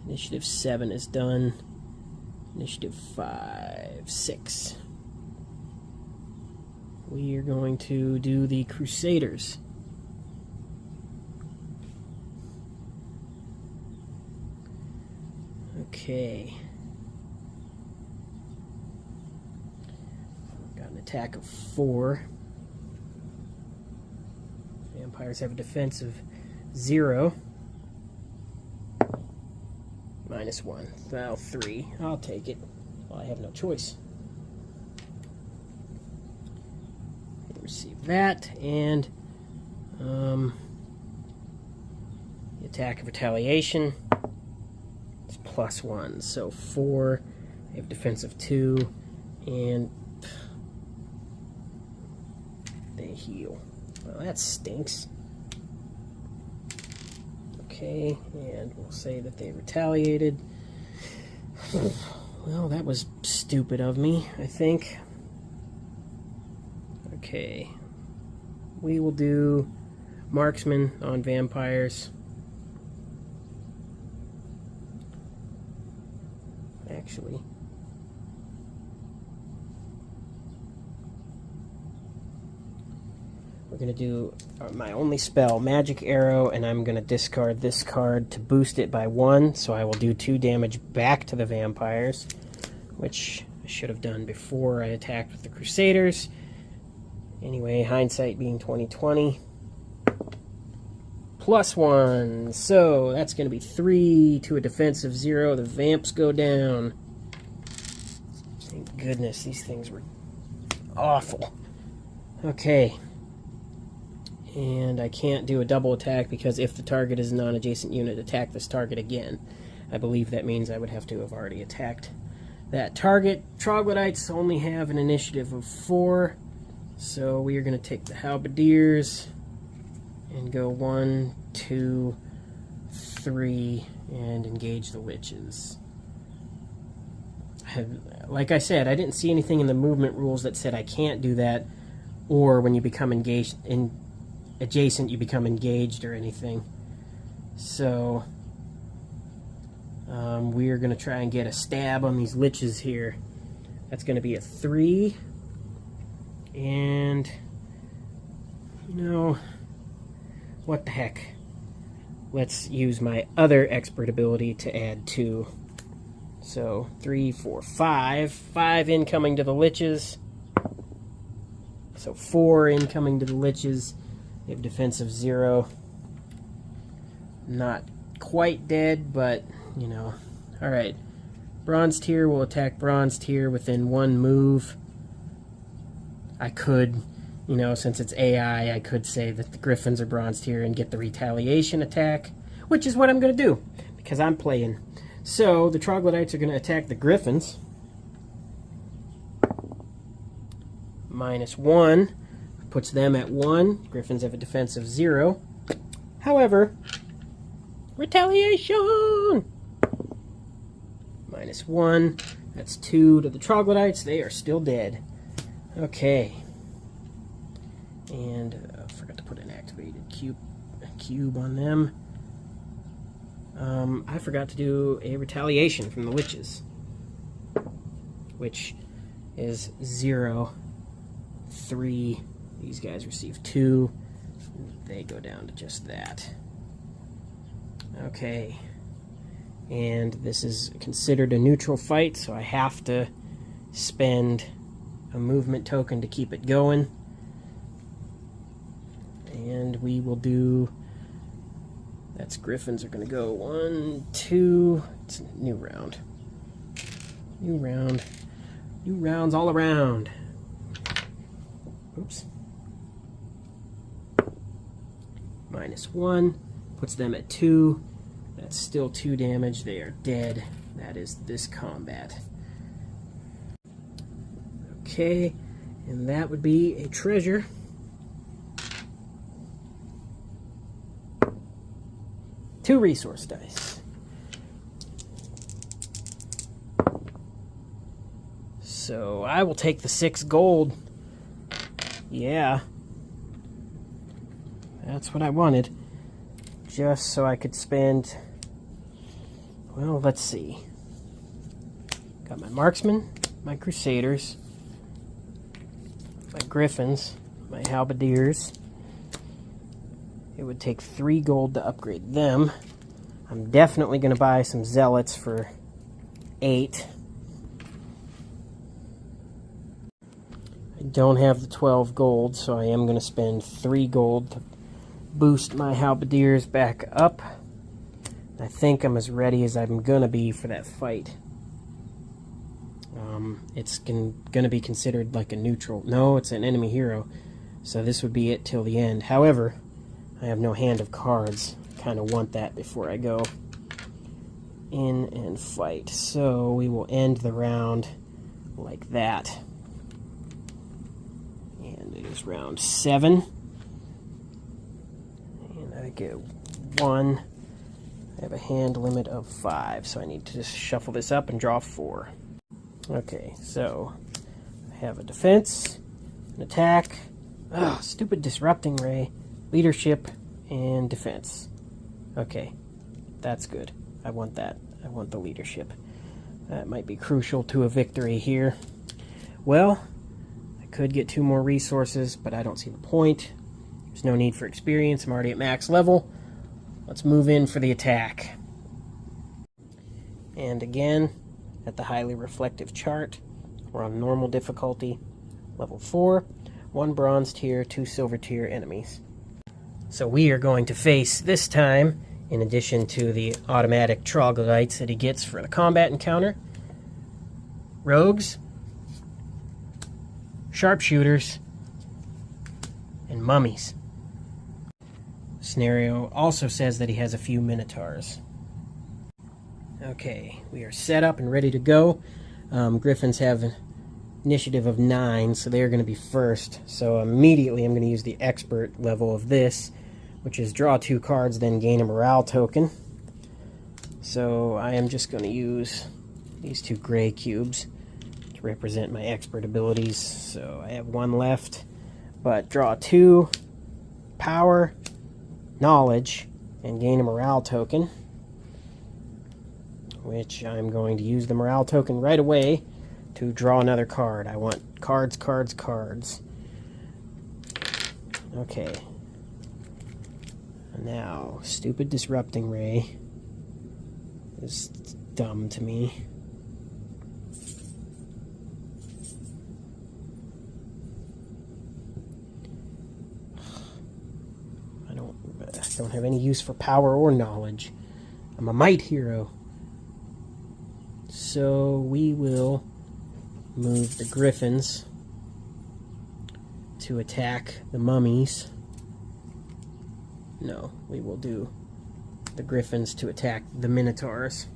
Initiative 7 is done. Initiative 5, 6. We are going to do the Crusaders. Okay. Got an attack of 4. Vampires have a defense of 0. -1. Well, 3. I'll take it. Well, I have no choice. Receive that, and the attack of retaliation is +1. So 4. I have defense of 2, and they heal. Well, that stinks. Okay, and we'll say that they retaliated. Well, that was stupid of me, I think. Okay. We will do marksman on vampires. Actually, we're going to do my only spell, Magic Arrow, and I'm going to discard this card to boost it by 1, so I will do 2 damage back to the vampires, which I should have done before I attacked with the Crusaders. Anyway, hindsight being 20/20. +1, so that's going to be 3 to a defense of 0. The vamps go down. Thank goodness, these things were awful. Okay. And I can't do a double attack because if the target is a non-adjacent unit, attack this target again. I believe that means I would have to have already attacked that target. Troglodytes only have an initiative of 4, so we are going to take the halberdiers and go 1, 2, 3, and engage the witches. Like I said, I didn't see anything in the movement rules that said I can't do that, or when you become engaged adjacent, you become engaged or anything. So we're going to try and get a stab on these liches here. That's going to be a 3. And, you know, what the heck. Let's use my other expert ability to add 2. So 3, 4, 5. 5 incoming to the liches. So 4 incoming to the liches. They have defense of 0. Not quite dead, but, you know. Alright. Bronze tier will attack bronze tier within 1 move. I could, you know, since it's AI, I could say that the griffins are bronze tier and get the retaliation attack, which is what I'm going to do, because I'm playing. So, the troglodytes are going to attack the griffins. -1. Puts them at 1. Griffins have a defense of 0. However, retaliation! -1. That's 2 to the troglodytes. They are still dead. Okay. And I forgot to put an activated cube on them. I forgot to do a retaliation from the witches, which is 0, 3. These guys receive 2. They go down to just that. Okay. And this is considered a neutral fight, so I have to spend a movement token to keep it going. And we will do... That's griffins are going to go 1, 2... It's a new round. New round. New rounds all around. Oops. -1 puts them at 2. That's still 2 damage. They are dead. That is this combat. Okay, and that would be a treasure. Two resource dice. So I will take the 6 gold. Yeah. That's what I wanted. Just so I could spend... Well, let's see. Got my marksmen, my crusaders, my griffins, my halberdiers. It would take 3 gold to upgrade them. I'm definitely going to buy some zealots for 8. I don't have the 12 gold, so I am going to spend 3 gold to boost my halberdiers back up. I think I'm as ready as I'm going to be for that fight. It's going to be considered like a neutral. No, it's an enemy hero, so this would be it till the end. However, I have no hand of cards. Kind of want that before I go in and fight. So we will end the round like that. And it is round 7. And I get 1. I have a hand limit of 5, so I need to just shuffle this up and draw 4. Okay, so I have a defense, an attack, stupid disrupting ray, leadership, and defense. Okay, that's good. I want that. I want the leadership. That might be crucial to a victory here. Well, I could get 2 more resources, but I don't see the point. There's no need for experience. I'm already at max level. Let's move in for the attack. And again, at the highly reflective chart, we're on normal difficulty, level 4, 1 bronze tier, 2 silver tier enemies. So we are going to face, this time, in addition to the automatic troglodytes that he gets for the combat encounter, rogues, sharpshooters, and mummies. The scenario also says that he has a few minotaurs. Okay, we are set up and ready to go. Griffins have an initiative of 9, so they're going to be first. So immediately I'm going to use the expert level of this, which is draw 2 cards, then gain a morale token. So I am just going to use these 2 gray cubes to represent my expert abilities. So I have 1 left, but draw 2, power, knowledge, and gain a morale token, which I'm going to use the morale token right away to draw another card. I want cards, cards, cards. Okay. Now, stupid disrupting ray is dumb to me. I don't have any use for power or knowledge. I'm a might hero. So we will move the griffins to attack the mummies. No, we will do the griffins to attack the minotaurs.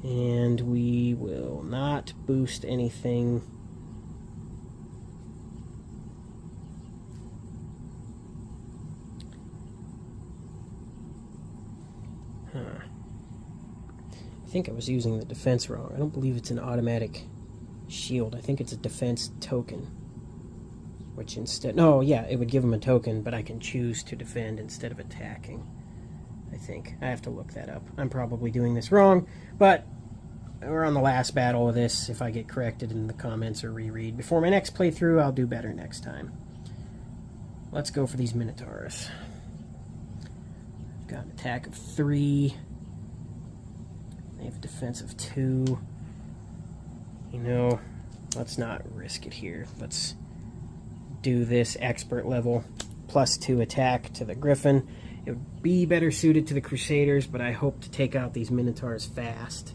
And we will not boost anything. I think I was using the defense wrong. I don't believe it's an automatic shield. I think it's a defense token. Which instead... No, yeah, it would give them a token, but I can choose to defend instead of attacking. I think. I have to look that up. I'm probably doing this wrong, but we're on the last battle of this. If I get corrected in the comments or reread before my next playthrough, I'll do better next time. Let's go for these minotaurs. I've got an attack of 3. They have a defense of 2. You know, let's not risk it here. Let's do this expert level +2 attack to the griffin. It would be better suited to the crusaders, but I hope to take out these minotaurs fast.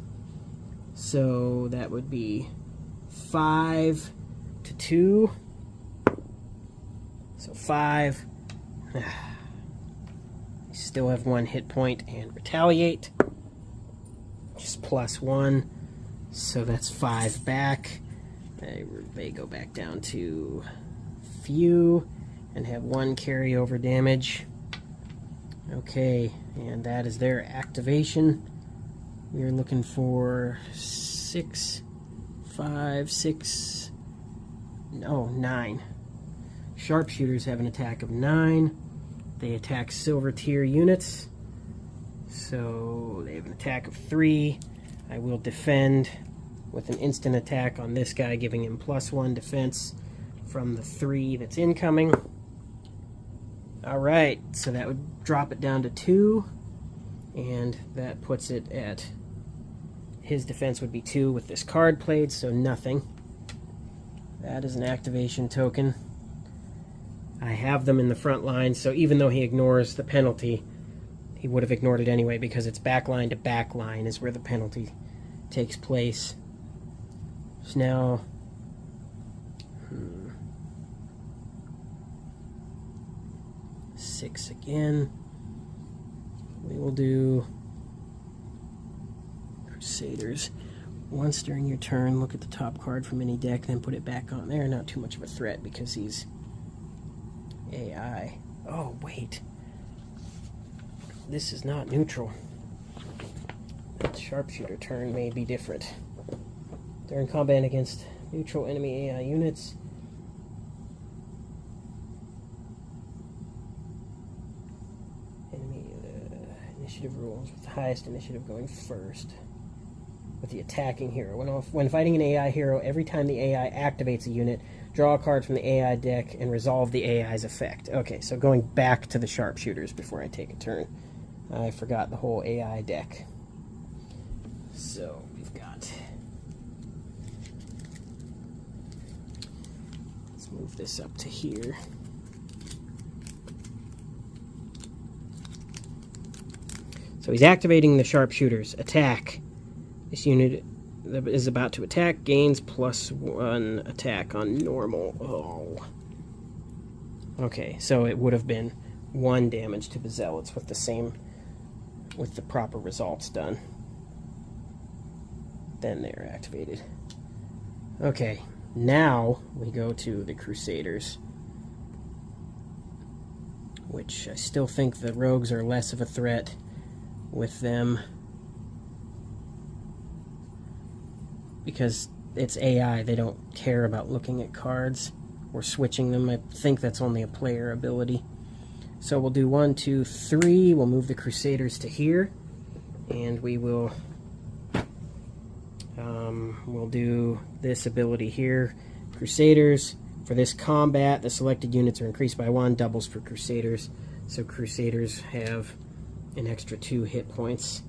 So that would be 5 to 2. So 5. I still have 1 hit point and retaliate. Just +1, so that's 5 back. They go back down to few and have 1 carryover damage. Okay, and that is their activation. We are looking for 6, 5, 6, no, 9. Sharpshooters have an attack of 9. They attack silver tier units. So they have an attack of 3. I will defend with an instant attack on this guy, giving him +1 defense from the 3 that's incoming. Alright, so that would drop it down to 2. And that puts it at... His defense would be 2 with this card played, so nothing. That is an activation token. I have them in the front line, so even though he ignores the penalty, he would have ignored it anyway, because it's backline to backline is where the penalty takes place. So now... 6 again. We will do Crusaders. Once during your turn, look at the top card from any deck, then put it back on there. Not too much of a threat because he's AI. Oh, wait. This is not neutral. That sharpshooter turn may be different. During combat against neutral enemy AI units, enemy initiative rules with the highest initiative going first. With the attacking hero. When fighting an AI hero, every time the AI activates a unit, draw a card from the AI deck and resolve the AI's effect. Okay, so going back to the sharpshooters before I take a turn. I forgot the whole AI deck. So, we've got... Let's move this up to here. So he's activating the sharpshooters. Attack. This unit that is about to attack gains +1 attack on normal. Oh. Okay, so it would have been 1 damage to the zealots with the proper results done. Then they're activated. Okay, now we go to the Crusaders, which I still think the rogues are less of a threat with them because it's AI. They don't care about looking at cards or switching them. I think that's only a player ability. So we'll do 1, 2, 3. We'll move the Crusaders to here, and we will we'll do this ability here. Crusaders, for this combat, the selected units are increased by 1, doubles for Crusaders. So Crusaders have an extra 2 hit points,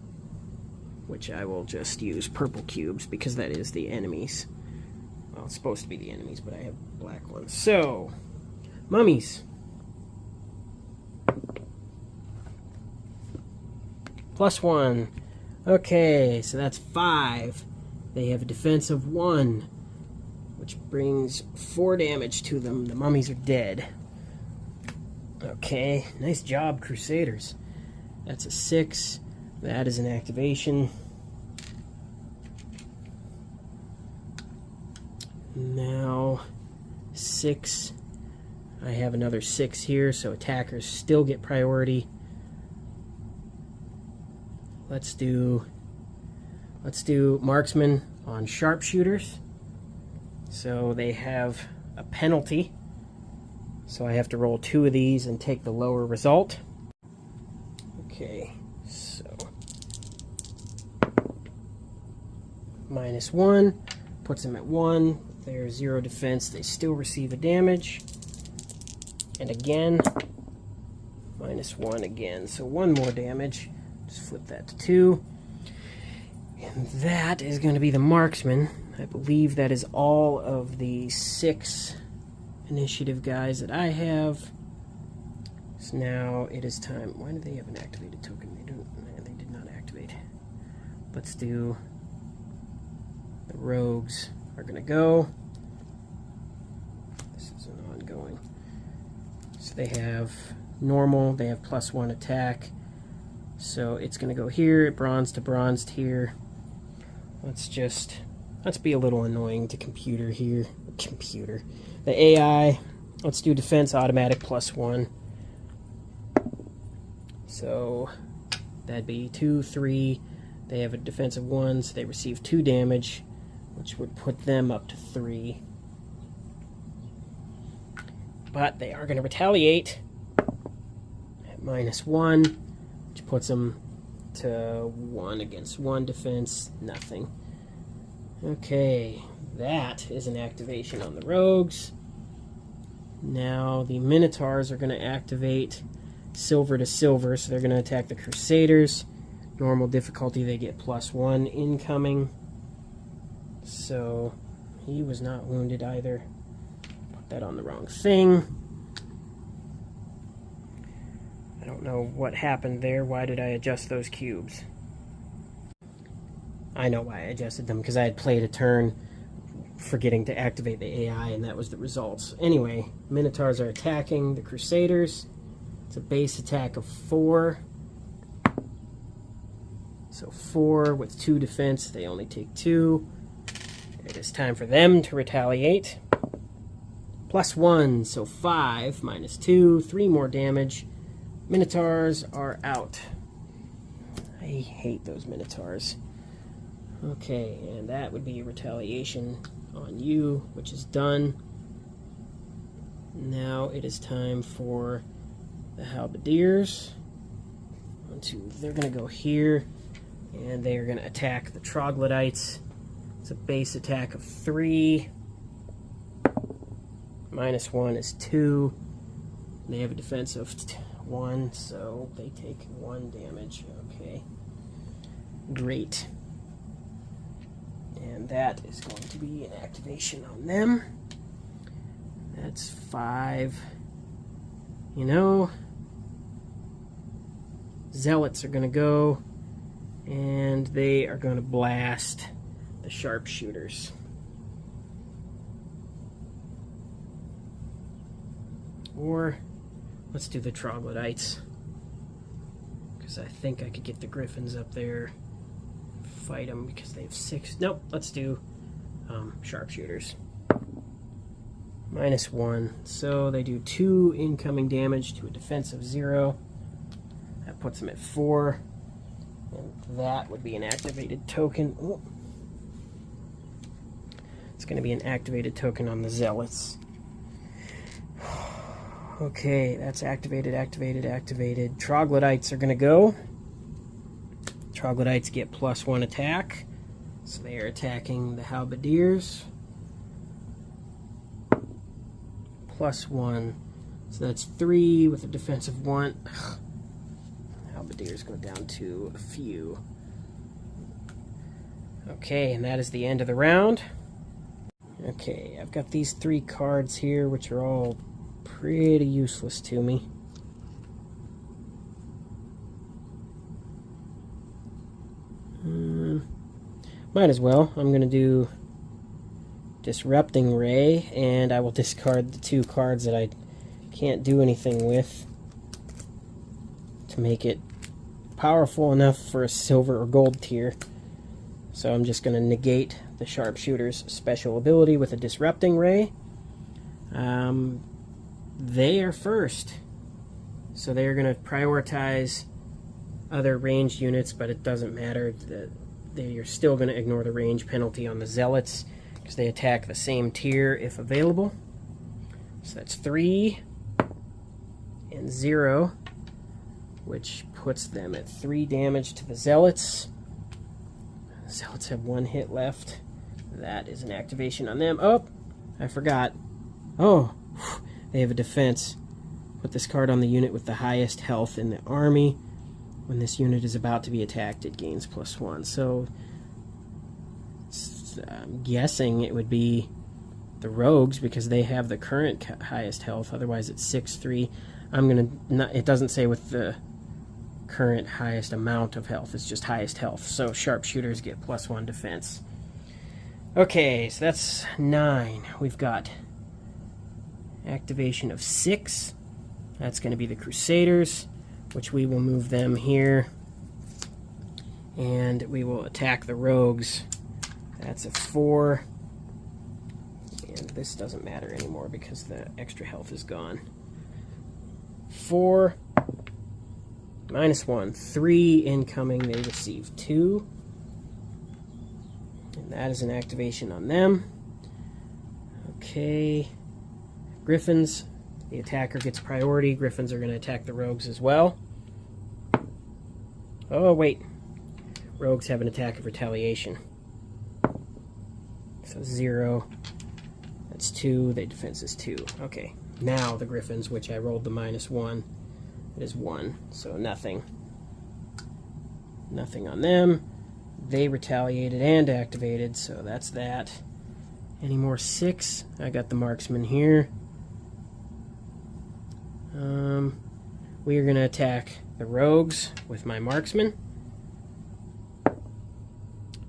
which I will just use purple cubes because that is the enemies. Well, it's supposed to be the enemies, but I have black ones. So, mummies. +1. Okay, so that's 5. They have a defense of 1, which brings 4 damage to them. The mummies are dead. Okay, nice job, Crusaders. That's a 6. That is an activation. Now, 6. I have another 6 here, so attackers still get priority. Let's do marksman on sharpshooters. So they have a penalty. So I have to roll 2 of these and take the lower result. Okay, so -1 puts them at 1. They're 0 defense. They still receive a damage. And again, -1 again. So 1 more damage. Just flip that to 2. And that is going to be the marksman. I believe that is all of the 6 initiative guys that I have. So now it is time. Why do they have an activated token? They did not activate. Let's do the rogues are going to go. This is an ongoing. So they have normal. They have +1 attack. So it's going to go here, bronze to bronze here. Let's be a little annoying to computer here. The AI, let's do defense automatic +1. So that'd be 2, 3. They have a defense of 1, so they receive 2 damage, which would put them up to 3. But they are going to retaliate at -1, which puts them to 1 against 1 defense, nothing. Okay, that is an activation on the rogues. Now the Minotaurs are going to activate silver to silver, so they're going to attack the Crusaders. Normal difficulty, they get +1 incoming. So he was not wounded either. Put that on the wrong thing. I don't know what happened there. Why did I adjust those cubes? I know why I adjusted them, because I had played a turn forgetting to activate the AI, and that was the results. Anyway, Minotaurs are attacking the Crusaders. It's a base attack of 4. So 4 with 2 defense, they only take 2. It is time for them to retaliate. +1, so 5, -2, 3 more damage. Minotaurs are out. I hate those Minotaurs. Okay, and that would be a retaliation on you, which is done. Now it is time for the Halberdiers. They're going to go here, and they are going to attack the Troglodytes. It's a base attack of 3. -1 is 2. They have a defense of 1, so they take 1 damage. Okay. Great. And that is going to be an activation on them. That's 5. You know, Zealots are going to go, and they are going to blast the sharpshooters. Or let's do the troglodytes, because I think I could get the griffins up there, fight them because they have 6. Nope, let's do sharpshooters. -1, so they do 2 incoming damage to a defense of 0. That puts them at 4, and that would be an activated token. Ooh. It's going to be an activated token on the zealots. Okay, that's activated, activated. Troglodytes are going to go. Troglodytes get +1 attack, so they are attacking the halberdiers. +1, so that's 3 with a defense of 1. Halberdiers go down to a few. Okay, and that is the end of the round. Okay, I've got these 3 cards here, which are all pretty useless to me. Might as well. I'm going to do Disrupting Ray, and I will discard the 2 cards that I can't do anything with to make it powerful enough for a silver or gold tier. So I'm just going to negate the sharpshooter's special ability with a Disrupting Ray. They are first, so they are going to prioritize other ranged units, but it doesn't matter. You're still going to ignore the range penalty on the zealots because they attack the same tier if available. So that's 3 and 0, which puts them at 3 damage to the zealots. The zealots have 1 hit left. That is an activation on them. Oh, I forgot. Oh, they have a defense. Put this card on the unit with the highest health in the army. When this unit is about to be attacked, it gains +1. So I'm guessing it would be the rogues because they have the current highest health. Otherwise, it's 6-3. I'm gonna not. It doesn't say with the current highest amount of health. It's just highest health. So sharpshooters get +1 defense. Okay, so that's 9. We've got activation of 6. That's going to be the Crusaders, which we will move them here. And we will attack the rogues. That's a 4. And this doesn't matter anymore because the extra health is gone. 4. -1. 3 incoming. They receive 2. And that is an activation on them. Okay. Griffins. The attacker gets priority. Griffins are going to attack the rogues as well. Oh, wait. Rogues have an attack of retaliation. So 0. That's 2. Their defense is 2. Okay. Now the Griffins, which I rolled the -1. It is 1. So nothing. Nothing on them. They retaliated and activated, so that's that. Any more 6? I got the marksman here. We are going to attack the rogues with my marksman.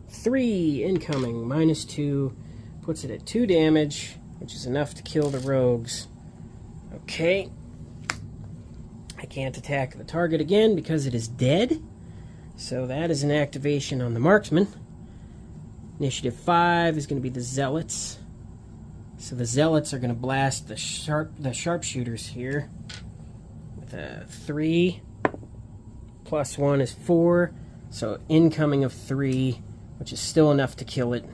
3 incoming, -2, puts it at 2 damage, which is enough to kill the rogues. Okay. I can't attack the target again because it is dead. So that is an activation on the marksman. Initiative 5 is going to be the zealots. So the zealots are going to blast the sharpshooters here with a 3. +1 is 4. So incoming of 3, which is still enough to kill it.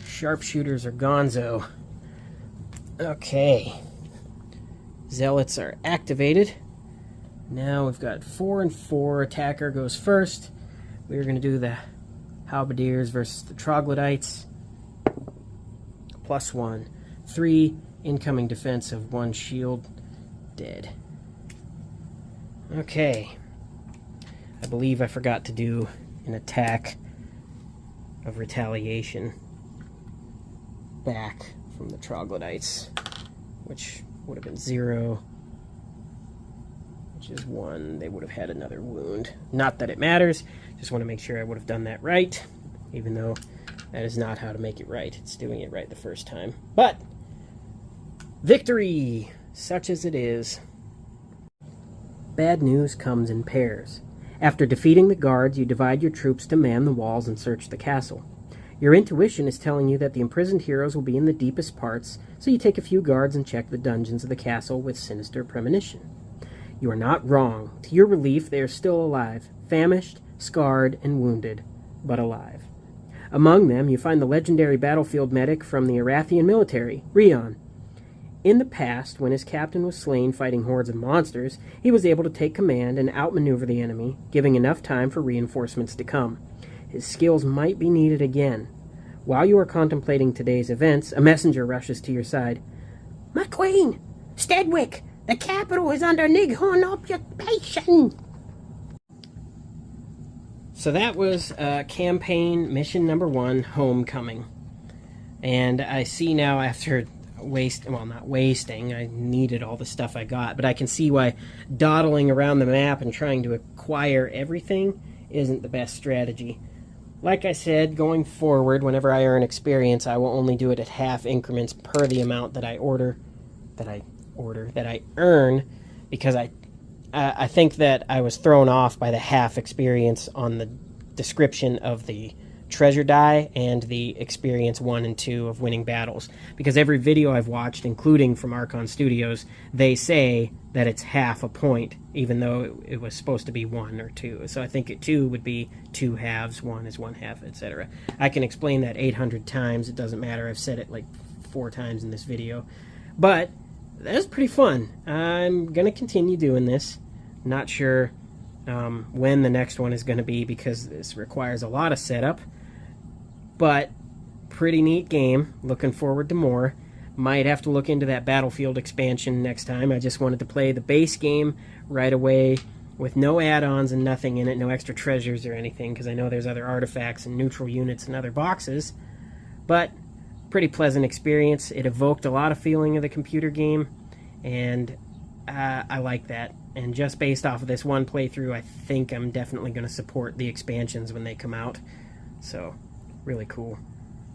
Sharpshooters are gonzo. Okay. Zealots are activated. Now we've got 4 and 4. Attacker goes first. We're going to do the halberdiers versus the troglodytes. +1. 3. Incoming defense of 1 shield. Dead. Okay. I believe I forgot to do an attack of retaliation back from the troglodytes, which would have been 0. Which is 1. They would have had another wound. Not that it matters. Just want to make sure I would have done that right. Even though that is not how to make it right. It's doing it right the first time. But, victory! such as it is. Bad news comes in pairs. After defeating the guards, you divide your troops to man the walls and search the castle. Your intuition is telling you that the imprisoned heroes will be in the deepest parts, so you take a few guards and check the dungeons of the castle with sinister premonition. You are not wrong. To your relief, they are still alive, famished, scarred, and wounded, but alive. Among them, you find the legendary battlefield medic from the Arathian military, Rion. In the past, when his captain was slain fighting hordes of monsters, he was able to take command and outmaneuver the enemy, giving enough time for reinforcements to come. His skills might be needed again. While you are contemplating today's events, a messenger rushes to your side. "My queen! Stedwick! The capital is under Nighorn occupation!" So that was campaign mission number 1, Homecoming. And I see now after not wasting, I needed all the stuff I got, but I can see why dawdling around the map and trying to acquire everything isn't the best strategy. Like I said, going forward, whenever I earn experience, I will only do it at half increments per the amount that I earn, because I think that I was thrown off by the half experience on the description of the treasure die and the experience 1 and 2 of winning battles. Because every video I've watched, including from Archon Studios, they say that it's half a point, even though it was supposed to be 1 or 2. So I think 2 would be 2 halves, 1 is 1 half, etc. I can explain that 800 times. It doesn't matter. I've said it like 4 times in this video. But that was pretty fun. I'm going to continue doing this. Not sure when the next one is going to be, because this requires a lot of setup. But pretty neat game. Looking forward to more. Might have to look into that Battlefield expansion next time. I just wanted to play the base game right away with no add-ons and nothing in it, no extra treasures or anything, because I know there's other artifacts and neutral units and other boxes. But pretty pleasant experience. It evoked a lot of feeling of the computer game, and I like that. And just based off of this one playthrough, I think I'm definitely going to support the expansions when they come out. So, really cool.